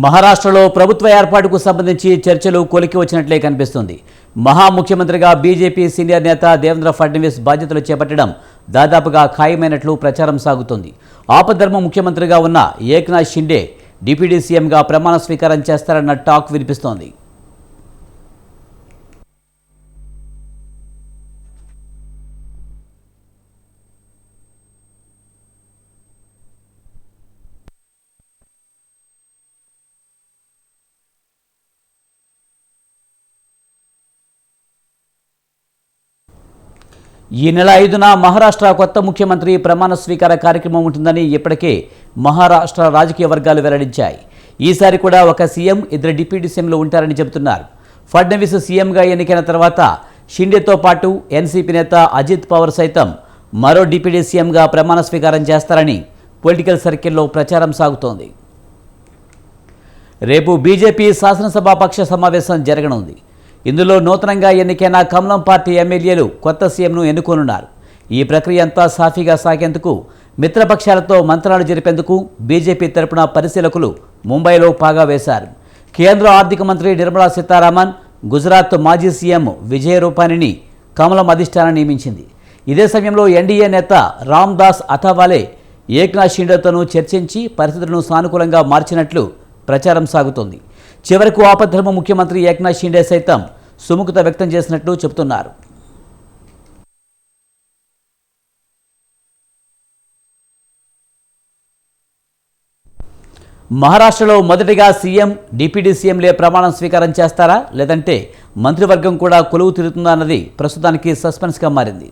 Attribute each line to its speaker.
Speaker 1: మహారాష్ట్రలో ప్రభుత్వ ఏర్పాటుకు సంబంధించి చర్చలు కొలికి వచ్చినట్లే కనిపిస్తుంది. మహా ముఖ్యమంత్రిగా బీజేపీ సీనియర్ నేత దేవేంద్ర ఫడ్నవీస్ బాధ్యతలు చేపట్టడం దాదాపుగా ఖాయమైనట్లు ప్రచారం సాగుతోంది. ఆపద్ధర్మ ముఖ్యమంత్రిగా ఉన్న ఏక్నాథ్ షిండే డిప్యూటీ సీఎంగా ప్రమాణ స్వీకారం చేస్తారన్న టాక్ వినిపిస్తోంది. ఈ నెల 5న మహారాష్ట్ర కొత్త ముఖ్యమంత్రి ప్రమాణ స్వీకార కార్యక్రమం ఉంటుందని ఇప్పటికే మహారాష్ట్ర రాజకీయ వర్గాలు వెల్లడించాయి. ఈసారి కూడా ఒక సీఎం, ఇద్దరు డిప్యూటీ సీఎంలు ఉంటారని చెబుతున్నారు. ఫడ్నవీస్ సీఎంగా ఎన్నికైన తర్వాత షిండేతో పాటు ఎన్సీపీ నేత అజిత్ పవార్ సైతం మరో డిప్యూటీ సీఎంగా ప్రమాణ స్వీకారం చేస్తారని పొలిటికల్ సర్కిల్లో ప్రచారం సాగుతోంది. రేపు బీజేపీ శాసనసభాపక్ష సమావేశం జరగనుంది. ఇందులో నూతనంగా ఎన్నికైన కమలం పార్టీ ఎమ్మెల్యేలు కొత్త సీఎంను ఎన్నుకోనున్నారు. ఈ ప్రక్రియ అంతా సాఫీగా సాగేందుకు మిత్రపక్షాలతో మంత్రాలు జరిపేందుకు బీజేపీ తరపున పరిశీలకులు ముంబైలో పాగా వేశారు. కేంద్ర ఆర్థిక మంత్రి నిర్మలా సీతారామన్, గుజరాత్ మాజీ సీఎం విజయ్ రూపానీని కమలం అధిష్టానం నియమించింది. ఇదే సమయంలో ఎన్డీఏ నేత రామ్ దాస్ అథవాలే ఏక్నాథ్ షిండేతోనూ చర్చించి పరిస్థితులను సానుకూలంగా మార్చినట్లు ప్రచారం సాగుతోంది. చివరకు ఆపద్ధర్మ ముఖ్యమంత్రి ఏక్నాథ్ షిండే సైతం సుముఖత వ్యక్తం చేసినట్లు చెబుతున్నారు. మహారాష్ట్రలో మొదటిగా సీఎం, డిప్యూటీ సీఎంలే ప్రమాణం స్వీకారం చేస్తారా, లేదంటే మంత్రివర్గం కూడా కొలువు తీరుతుందా అన్నది ప్రస్తుతానికి సస్పెన్స్గా మారింది.